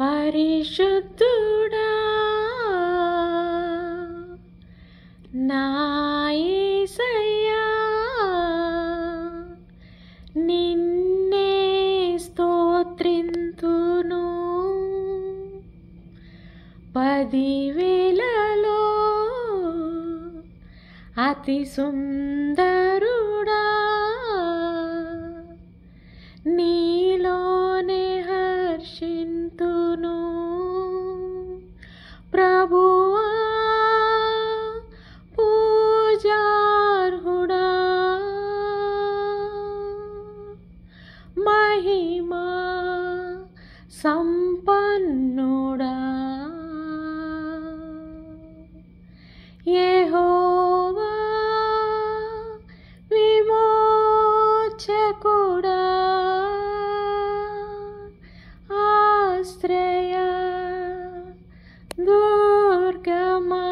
పరిశుద్ధుడా నా యేసయ్యా, నిన్నే స్తోత్రింతును. 10,000లో అతి సుందరుడా, నీలోనే హర్షింతును. ప్రభువా పూజార్హుడా, మహిమా సంపన్నుడా, యెహోవా విమోచకుడా, ఆశ్రయ దుర్గమా,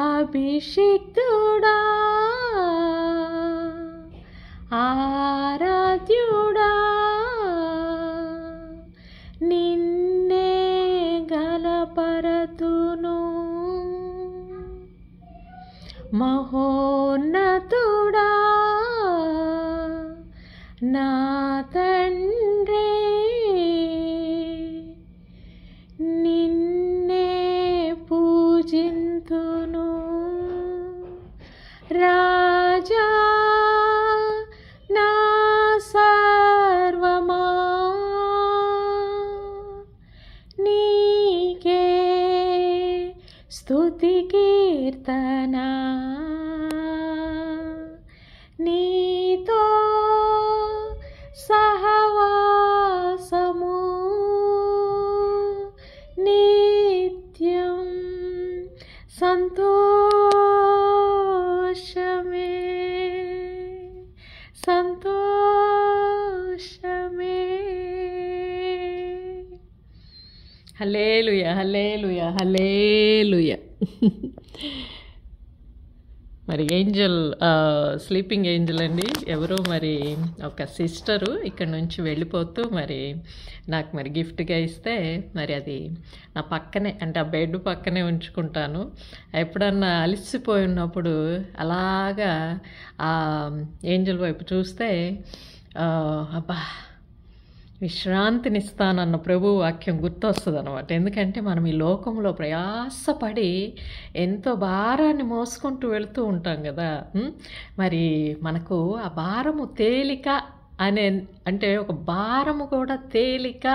అభిషిక్తుడా, ఆరాధ్యుడా, నిన్నే గలపరతును. మహోన్నతుడా నా తండ్రి, నిన్నే పూజింతును. రాజా నా సర్వమా, నీకే స్తుతి కీర్తన. నీతో సహవాసము నిత్యం సంతోషమే, సంతోషమే. హల్లెలూయా, హల్లెలూయా, హల్లెలూయా. మరి ఏంజల్, స్లీపింగ్ ఏంజల్ అండి. ఎవరో మరి ఒక సిస్టరు ఇక్కడ నుంచి వెళ్ళిపోతూ మరి నాకు మరి గిఫ్ట్గా ఇస్తే మరి అది నా పక్కనే, అంటే ఆ బెడ్ పక్కనే ఉంచుకుంటాను. ఎప్పుడన్నా అలసిపోయి ఉన్నప్పుడు అలాగా ఆ ఏంజల్ వైపు చూస్తే అబ్బా విశ్రాంతినిస్తానన్న ప్రభు వాక్యం గుర్తొస్తుంది అనమాట. ఎందుకంటే మనం ఈ లోకంలో ప్రయాసపడి ఎంతో భారాన్ని మోసుకుంటూ వెళుతూ ఉంటాం కదా. మరి మనకు ఆ భారము తేలిక అంటే ఒక భారము కూడా తేలిక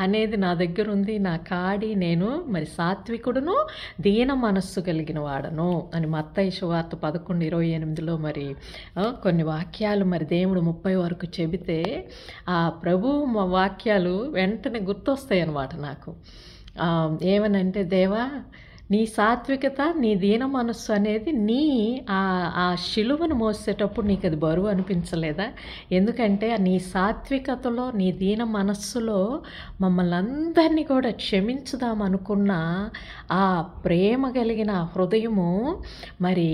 అనేది నా దగ్గర ఉంది. నా కాడి నేను మరి సాత్వికుడును దీన మనస్సు కలిగిన వాడను అని మత్తయి సువార్త 11:28లో మరి కొన్ని వాక్యాలు మరి దేవుడు 30 వరకు చెబితే ఆ ప్రభు వాక్యాలు వెంటనే గుర్తొస్తాయి అన్నమాట నాకు. ఏమనంటే, దేవా నీ సాత్వికత, నీ దీన మనస్సు అనేది ఆ శిలువను మోసేటప్పుడు నీకు అది బరువు అనిపించలేదా? ఎందుకంటే నీ సాత్వికతలో, నీ దీన మనస్సులో మమ్మల్ని అందరినీ కూడా క్షమించుదామనుకున్న ఆ ప్రేమ కలిగిన హృదయము మరి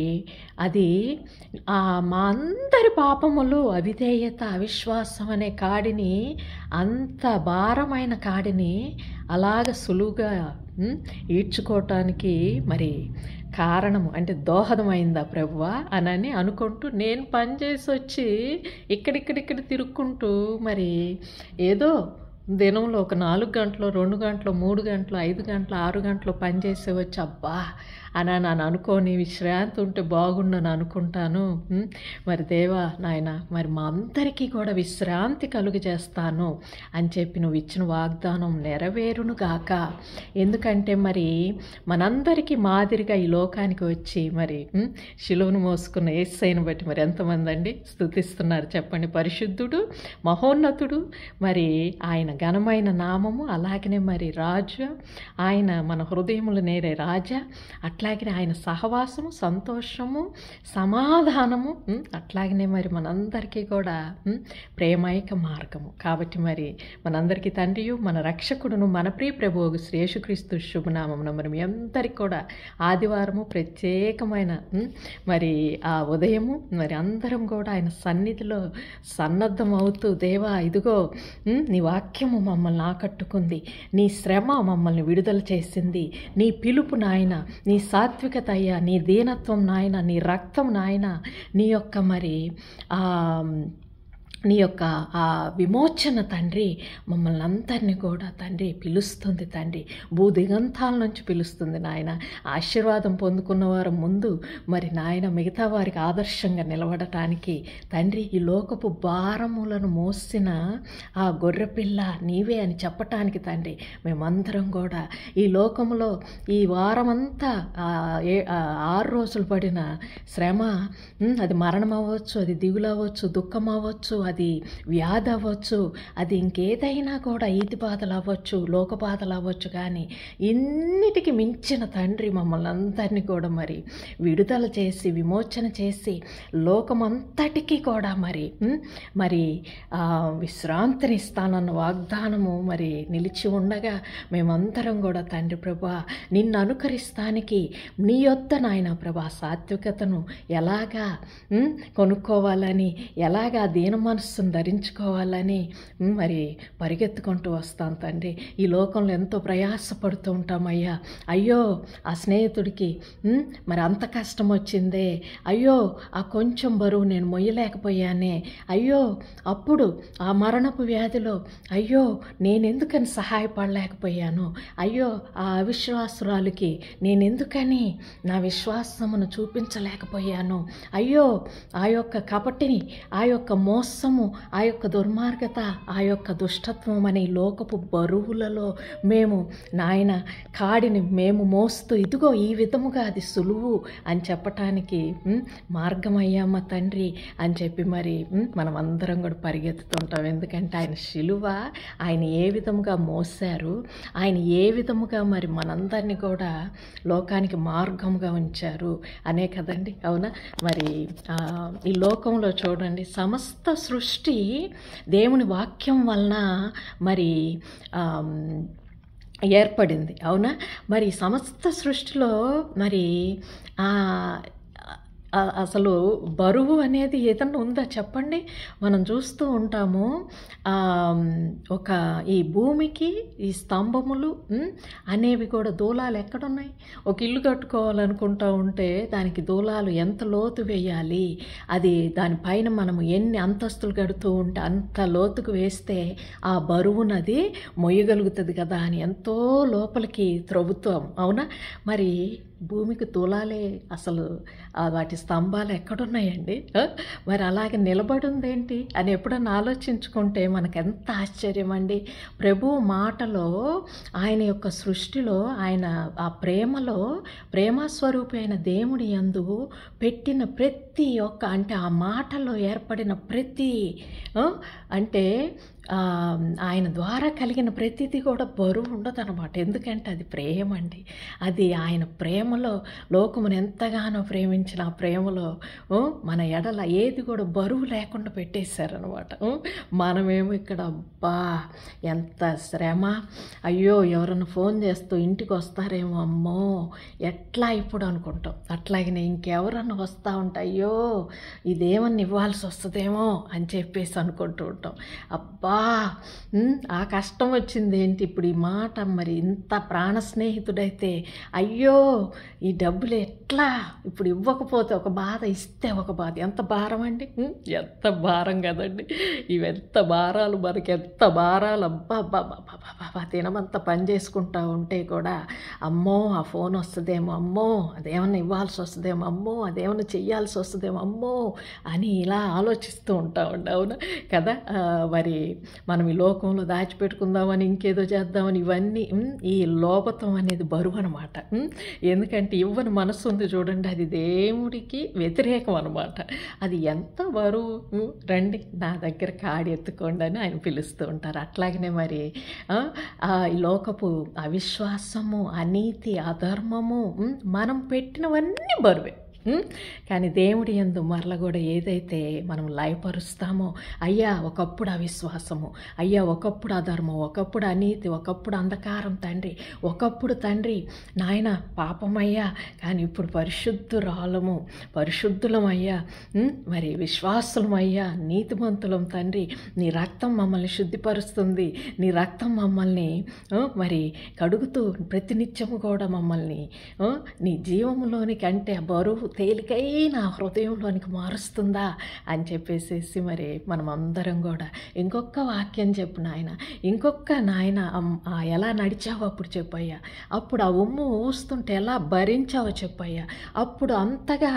అది మా అందరి పాపములు, అవిధేయత, అవిశ్వాసం అనే కాడిని, అంత భారమైన కాడిని అలాగ సులువుగా ఈడ్చుకోవటానికి మరి కారణము అంటే దోహదమైందా ప్రభువా అని అనుకుంటూ నేను పనిచేసి వచ్చి ఇక్కడిక్కడ తిరుక్కుంటూ మరి ఏదో దినంలో ఒక 4 గంటలు, 2 గంటలు, 3 గంటలు, 5 గంటలు, 6 గంటలు పనిచేసే వచ్చి అబ్బా అని నన్ను అనుకొని విశ్రాంతి ఉంటే బాగుండని అనుకుంటాను. మరి దేవా నాయన మరి మా అందరికీ కూడా విశ్రాంతి కలుగు చేస్తాను అని చెప్పి నువ్వు ఇచ్చిన వాగ్దానం నెరవేరును గాక. ఎందుకంటే మరి మనందరికీ మాదిరిగా ఈ లోకానికి వచ్చి మరి శిలువను మోసుకున్న యేసయ్యను బట్టి మరి ఎంతమంది అండి స్తుతిస్తున్నారు చెప్పండి. పరిశుద్ధుడు, మహోన్నతుడు, మరి ఆయన ఘనమైన నామము. అలాగనే మరి రాజు, ఆయన మన హృదయములు నేరే రాజా. అట్లాగనే ఆయన సహవాసము, సంతోషము, సమాధానము, అట్లాగనే మరి మనందరికీ కూడా ప్రేమైక మార్గము. కాబట్టి మరి మనందరికీ తండ్రియు మన రక్షకుడును మన ప్రియ ప్రభువు శ్రీ యేసుక్రీస్తు శుభనామమున మరి మీ అందరికీ కూడా ఆదివారము ప్రత్యేకమైన మరి ఆ ఉదయము మరి అందరం కూడా ఆయన సన్నిధిలో సన్నద్ధం అవుతూ, దేవా ఇదిగో నీ వాక్యము మమ్మల్ని ఆకట్టుకుంది, నీ శ్రమ మమ్మల్ని విడుదల చేసింది, నీ పిలుపు నాయన, నీ సాత్వికత అయ్యా, నీ దీనత్వం నాయన, నీ రక్తం నాయన, నీ యొక్క మరి నీ యొక్క ఆ విమోచన తండ్రి మమ్మల్ని అందరినీ కూడా తండ్రి పిలుస్తుంది తండ్రి, భూదిగంతాల నుంచి పిలుస్తుంది నాయన. ఆశీర్వాదం పొందుకున్న వారు ముందు మరి నాయన మిగతా వారికి ఆదర్శంగా నిలబడటానికి తండ్రి ఈ లోకపు భారములను మోసిన ఆ గొర్రెపిల్ల నీవే అని చెప్పటానికి తండ్రి మేమందరం కూడా ఈ లోకంలో ఈ వారమంతా 6 రోజులు పడిన శ్రమ, అది మరణం అవ్వచ్చు, అది దిగులు అవ్వచ్చు, దుఃఖం అవ్వచ్చు, అది వ్యాధి అవ్వచ్చు, అది ఇంకేదైనా కూడా ఈతి బాధలు అవ్వచ్చు, లోక బాధలు అవ్వచ్చు, కానీ ఇన్నిటికి మించిన తండ్రి మమ్మల్ని అందరినీ కూడా మరి విడుదల చేసి విమోచన చేసి లోకమంతటికీ కూడా మరి విశ్రాంతిని ఇస్తానన్న వాగ్దానము మరి నిలిచి ఉండగా మేమందరం కూడా తండ్రి ప్రభా నిన్ను అనుకరిస్తానికి నీ యొద్ద నాయన ప్రభా సాత్వికతను ఎలాగా కొనుక్కోవాలని, ఎలాగా దీన మనస్సును ధరించుకోవాలని మరి పరిగెత్తుకుంటూ వస్తాం తండ్రి. ఈ లోకంలో ఎంతో ప్రయాసపడుతూ ఉంటామయ్యా. అయ్యో ఆ స్నేహితుడికి మరి అంత కష్టం వచ్చిందే, అయ్యో ఆ కొంచెం బరువు నేను మొయ్యలేకపోయానే, అయ్యో అప్పుడు ఆ మరణపు వ్యాధిలో అయ్యో నేనెందుకని సహాయపడలేకపోయాను, అయ్యో ఆ అవిశ్వాసురాలికి నేనెందుకని నా విశ్వాసమును చూపించలేకపోయాను, అయ్యో ఆ యొక్క కపటిని, ఆ యొక్క మోసము, ఆ యొక్క దుర్మార్గత, ఆ యొక్క దుష్టత్వం అనే లోకపు బరువులలో మేము నాయన కాడిని మేము మోస్తూ ఇదిగో ఈ విధముగా అది సులువు అని చెప్పటానికి మార్గమయ్యామ తండ్రి అని చెప్పి మరి మనం అందరం కూడా పరిగెత్తుతుంటాం. ఎందుకంటే ఆయన శిలువ ఆయన ఏ విధముగా మోసారు, ఆయన ఏ విధముగా మరి మనందరినీ కూడా లోకానికి మార్గంగా ఉంచారు అనే కదండి. అవునా? మరి ఈ లోకంలో చూడండి సమస్త సృష్టి దేవుని వాక్యం వలన మరి ఏర్పడింది. అవునా? మరి సమస్త సృష్టిలో మరి అసలు బరువు అనేది ఏదన్నా ఉందా చెప్పండి? మనం చూస్తూ ఉంటాము ఒక ఈ భూమికి ఈ స్తంభములు అనేవి కూడా దూలాలు ఎక్కడున్నాయి? ఒక ఇల్లు కట్టుకోవాలనుకుంటూ ఉంటే దానికి దూలాలు ఎంత లోతు వేయాలి, అది దానిపైన మనము ఎన్ని అంతస్తులు కడుతూ ఉంటే అంత లోతుకు వేస్తే ఆ బరువునది మొయ్యగలుగుతుంది కదా అని ఎంతో లోపలికి త్రవ్వుతాం. అవునా? మరి భూమికి తూలాలే అసలు వాటి స్తంభాలు ఎక్కడున్నాయండి? మరి అలాగే నిలబడిందేంటి అని ఎప్పుడన్నా ఆలోచించుకుంటే మనకెంత ఆశ్చర్యం అండి. ప్రభు మాటలో ఆయన యొక్క సృష్టిలో ఆయన ఆ ప్రేమలో ప్రేమస్వరూపి అయిన దేవుడి యందు పెట్టిన ప్రతి ఒక్క అంటే ఆ మాటలో ఏర్పడిన ప్రతి అంటే ఆయన ద్వారా కలిగిన ప్రతిదీ కూడా బరువు ఉండదన్నమాట. ఎందుకంటే అది ప్రేమ అండి. అది ఆయన ప్రేమలో లోకమును ఎంతగానో ప్రేమించిన ఆ ప్రేమలో మన ఎడల ఏది కూడా బరువు లేకుండా పెట్టేశారనమాట. మనమేమో ఇక్కడ అబ్బా ఎంత శ్రమ, అయ్యో ఎవరన్నా ఫోన్ చేస్తూ ఇంటికి వస్తారేమో, అమ్మో ఎట్లా ఇప్పుడు అనుకుంటాం. అట్లాగనే ఇంకెవరన్నా వస్తూ ఉంటా అయ్యో ఇదేమన్నా ఇవ్వాల్సి వస్తుందేమో అని చెప్పేసి అనుకుంటూ ఉంటాం. అబ్బా ఆ కష్టం వచ్చింది ఏంటి ఇప్పుడు ఈ మాట, మరి ఇంత ప్రాణ స్నేహితుడైతే అయ్యో ఈ డబ్బులు ఎట్లా ఇప్పుడు ఇవ్వకపోతే ఒక బాధ, ఇస్తే ఒక బాధ. ఎంత భారం అండి, ఎంత భారం కదండి. ఇవెంత భారాలు, మనకి ఎంత భారాలు. అబ్బా అబ్బా అబ్బా తినమంతా పని చేసుకుంటా ఉంటే కూడా అమ్మో ఆ ఫోన్ వస్తుందేమో, అమ్మో అదేమన్నా ఇవ్వాల్సి వస్తుందేమో, అమ్మో అదేమన్నా చెయ్యాల్సి వస్తుందేమో, అమ్మో అని ఇలా ఆలోచిస్తూ ఉంటామండి. అవునా కదా? మరి మనం ఈ లోకంలో దాచిపెట్టుకుందామని ఇంకేదో చేద్దామని ఇవన్నీ ఈ లోభత్వం అనేది బరువు అనమాట. ఎందుకంటే ఇవ్వని మనస్సు ఉంది చూడండి, అది దేవుడికి వ్యతిరేకం అనమాట. అది ఎంత బరువు, రండి నా దగ్గర కాడి ఎత్తుకోండి అని ఆయన పిలుస్తూ ఉంటారు. అట్లాగనే మరి ఈ లోకపు అవిశ్వాసము, అనీతి, అధర్మము, మనం పెట్టినవన్నీ బరువే. కానీ దేవుడి యందు మరల కూడా ఏదైతే మనం లయపరుస్తామో, అయ్యా ఒకప్పుడు అవిశ్వాసము, అయ్యా ఒకప్పుడు అధర్మం, ఒకప్పుడు అనీతి, ఒకప్పుడు అంధకారం తండ్రి, ఒకప్పుడు తండ్రి నాయన పాపమయ్యా, కానీ ఇప్పుడు పరిశుద్ధురాలము, పరిశుద్ధులమయ్యా, మరి విశ్వాసులమయ్యా, నీతిమంతులం తండ్రి, నీ రక్తం మమ్మల్ని శుద్ధిపరుస్తుంది, నీ రక్తం మమ్మల్ని మరి కడుగుతూ ప్రతినిత్యము కూడా మమ్మల్ని నీ జీవంలోనికి అంటే బరువు తేలికైన హృదయంలోనికి మారుస్తుందా అని చెప్పేసేసి మరి మనం అందరం కూడా ఇంకొక వాక్యం చెప్పు నాయన, ఇంకొక నాయన ఎలా నడిచావో అప్పుడు చెప్పయ్యా, అప్పుడు ఆ ఉమ్ము ఊస్తుంటే ఎలా భరించావో చెప్పయ్యా, అప్పుడు అంతగా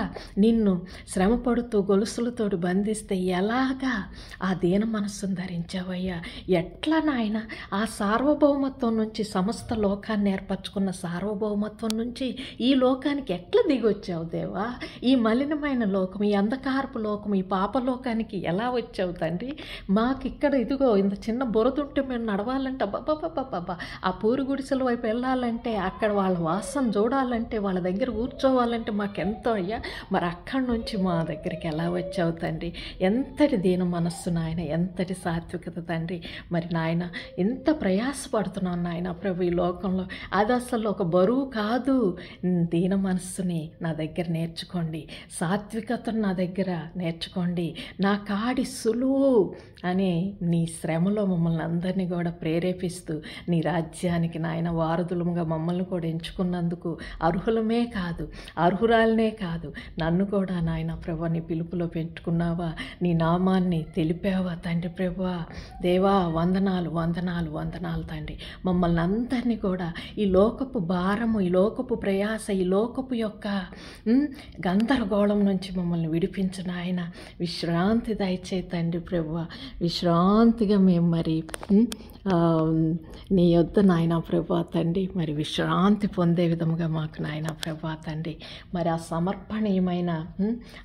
నిన్ను శ్రమపడుతూ గొలుసులతోటి బంధిస్తే ఎలాగా ఆ దీన మనస్సును ధరించావయ్యా, ఎట్లా నాయన ఆ సార్వభౌమత్వం నుంచి సమస్త లోకాన్ని ఏర్పరచుకున్న సార్వభౌమత్వం నుంచి ఈ లోకానికి ఎట్లా దిగొచ్చావు దేవా, ఈ మలినమైన లోకం, ఈ అంధకారపు లోకం, ఈ పాపలోకానికి ఎలా వచ్చావు తండ్రి, మాకు ఇక్కడ ఇదిగో ఇంత చిన్న బురదుంటే మేము నడవాలంటే అబ్బాబ్బాబ్బాబ్బా, ఆ పూరి గుడిసెల వైపు వెళ్ళాలంటే, అక్కడ వాళ్ళ వాసన చూడాలంటే, వాళ్ళ దగ్గర కూర్చోవాలంటే మాకెంతో అయ్యా, మరి అక్కడి నుంచి మా దగ్గరికి ఎలా వచ్చావు తండ్రి, ఎంతటి దీన మనస్సు నాయన, ఎంతటి సాత్వికత తండ్రి, మరి నాయన ఎంత ప్రయాసపడుతున్నాను నాయన ప్రభు ఈ లోకంలో, అది అసలు ఒక బరువు కాదు, దీన మనస్సుని నా దగ్గర నేర్చుకోండి, సాత్వికతను నా దగ్గర నేర్చుకోండి, నా కాడి సులువు అని నీ శ్రమలో మమ్మల్ని అందరినీ కూడా ప్రేరేపిస్తూ నీ రాజ్యానికి నాయన వారధులముగా మమ్మల్ని కూడా ఎంచుకున్నందుకు అర్హులమే కాదు, అర్హురాలనే కాదు, నన్ను కూడా నాయన ప్రభు నీ పిలుపులో పెట్టుకున్నావా, నీ నామాన్ని తెలిపావా తండ్రి ప్రభువా, దేవా వందనాలు వందనాలు వందనాలు తండ్రి, మమ్మల్ని అందరినీ కూడా ఈ లోకపు భారము, ఈ లోకపు ప్రయాస, ఈ లోకపు యొక్క గందరగోళం నుంచి మమ్మల్ని విడిపించిన ఆయన విశ్రాంతి దయచే తండ్రి ప్రభువా, విశ్రాంతిగా మేము మరి నీ యొద్ద నాయన ప్రభా తండ్రి మరి విశ్రాంతి పొందే విధముగా మాకు నాయన ప్రభా తండ్రి మరి ఆ సమర్పణీయమైన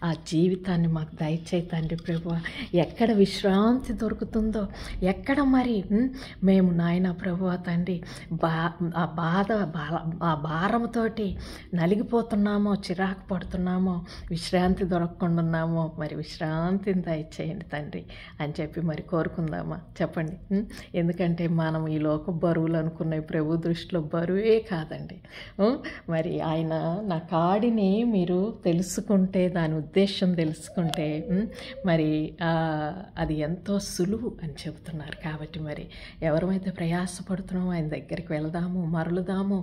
ఆ జీవితాన్ని మాకు దయచేయి తండ్రి ప్రభా, ఎక్కడ విశ్రాంతి దొరుకుతుందో, ఎక్కడ మరి మేము నాయన ప్రభా తండ్రి ఆ భారంతోటి నలిగిపోతున్నామో, చిరాకు పడుతున్నామో, విశ్రాంతి దొరకకుండా ఉన్నామో, మరి విశ్రాంతిని దయచేయండి తండ్రి అని చెప్పి మరి కోరుకుందామా, చెప్పండి. ఎందుకంటే మనం ఈ లోక బరువులు అనుకున్న ప్రభు దృష్టిలో బరువే కాదండి. మరి ఆయన నా కాడిని మీరు తెలుసుకుంటే, దాని ఉద్దేశం తెలుసుకుంటే మరి అది ఎంతో సులువు అని చెబుతున్నారు. కాబట్టి మరి ఎవరైతే ప్రయాసపడుతున్నామో ఆయన దగ్గరికి వెళదాము, మరలుదాము,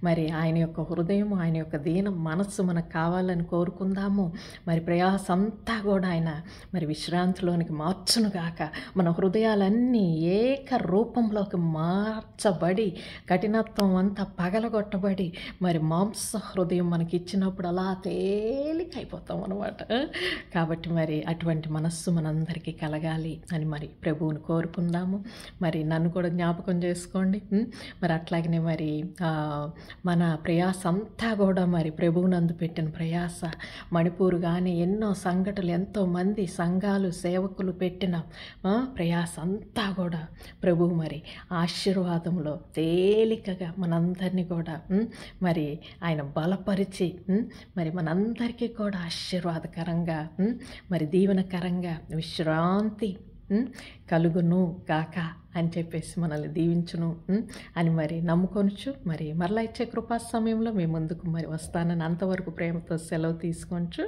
మరి ఆయన యొక్క హృదయం, ఆయన యొక్క దీన మనస్సు మనకు కావాలని కోరుకుందాము. మరి ప్రయాస అంతా కూడా ఆయన మరి విశ్రాంతిలోనికి మార్చునుగాక. మన హృదయాలన్నీ ఏక రూపంలోకి మార్చబడి, కఠినత్వం అంతా పగలగొట్టబడి, మరి మాంస హృదయం మనకి ఇచ్చినప్పుడు అలా తేలికైపోతాం అన్నమాట. కాబట్టి మరి అటువంటి మనస్సు మనందరికీ కలగాలి అని మరి ప్రభువుని కోరుకుందాము. మరి నన్ను కూడా జ్ఞాపకం చేసుకోండి. మరి అట్లాగనే మరి మన ప్రయాస అంతా కూడా మరి ప్రభువునందు పెట్టిన ప్రయాస, మణిపూర్ కానీ ఎన్నో సంఘటనలు, ఎంతోమంది సంఘాలు, సేవకులు పెట్టిన ప్రయాస అంతా కూడా ప్రభువు మరి ఆశీర్వాదంలో తేలికగా మనందరినీ కూడా మరి ఆయన బలపరిచి మరి మనందరికీ కూడా ఆశీర్వాదకరంగా మరి దీవెనకరంగా విశ్రాంతి కలుగును గాక అని చెప్పేసి మనల్ని దీవించును అని మరి నమ్ముకొనచ్చు. మరి మరలా ఇచ్చే కృపా సమయంలో మీ ముందుకు మరి వస్తానని అంతవరకు ప్రేమతో సెలవు తీసుకోవచ్చు.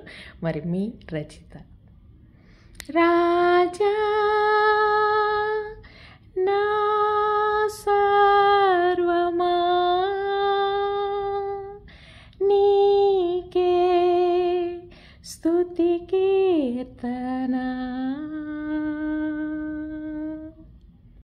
మరి మీ రచిత. రాజా